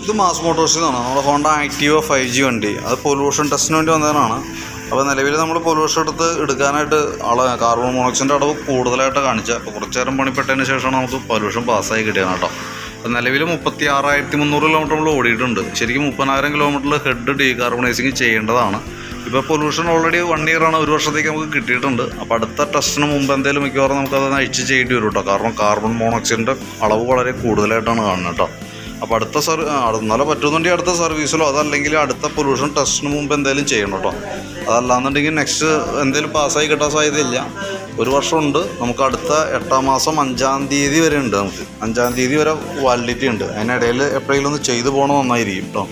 ഇത് മാസ് മോട്ടോഴ്സിൽ നിന്നാണ് നമ്മുടെ ഹോണ്ട ആക്റ്റീവ 5G വണ്ടി. അത് പൊല്യൂഷൻ ടെസ്റ്റിന് വേണ്ടി വന്നതാണ്. അപ്പോൾ നിലവിൽ നമ്മൾ പൊല്യൂഷൻ എടുക്കാനായിട്ട് കാർബൺ മോണോക്സൈഡിൻ്റെ അളവ് കൂടുതലായിട്ട് കാണിച്ചത്. അപ്പോൾ കുറച്ച് നേരം പണിപ്പെട്ടതിന് ശേഷമാണ് നമുക്ക് പൊല്യൂഷൻ പാസ്സായി കിട്ടിയത് കേട്ടോ. അപ്പോൾ നിലവിൽ 36,300 കിലോമീറ്റർ നമ്മൾ ഓടിയിട്ടുണ്ട്. ശരിക്കും 30,000 കിലോമീറ്ററിൽ ഹെഡ് ഡീകാർബണൈസിങ് ചെയ്യേണ്ടതാണ്. ഇപ്പോൾ പൊല്യൂഷൻ ഓൾറെഡി 1 ഇയറാണ്, 1 വർഷത്തേക്ക് നമുക്ക് കിട്ടിയിട്ടുണ്ട്. അപ്പോൾ അടുത്ത ടെസ്റ്റിന് മുമ്പ് എന്തെങ്കിലും മിക്കവാറും നമുക്കത് അയച്ച് ചെയ്യേണ്ടി വരും കേട്ടോ. കാരണം കാർബൺ മോണോക്സൈഡിൻ്റെ അളവ് വളരെ കൂടുതലായിട്ടാണ് കാണുന്നത് കേട്ടോ. അപ്പോൾ എന്നാലും പറ്റുന്നുണ്ടെങ്കിൽ അടുത്ത സർവീസിലോ അതല്ലെങ്കിൽ അടുത്ത പൊല്യൂഷൻ ടെസ്റ്റിന് മുമ്പ് എന്തെങ്കിലും ചെയ്യണം കേട്ടോ. അതല്ലാന്നുണ്ടെങ്കിൽ നെക്സ്റ്റ് എന്തെങ്കിലും പാസ്സായി കിട്ടാൻ സാധ്യതയില്ല. 1 വർഷമുണ്ട്. നമുക്ക് അടുത്ത 8-ാം മാസം 5-ാം തീയതി വരെ ഉണ്ട്. നമുക്ക് 5-ാം തീയതി വരെ വാലിഡിറ്റി ഉണ്ട്. അതിനിടയിൽ എപ്പോഴെങ്കിലും ഒന്ന് ചെയ്തു പോകണം, നന്നായിരിക്കും കേട്ടോ.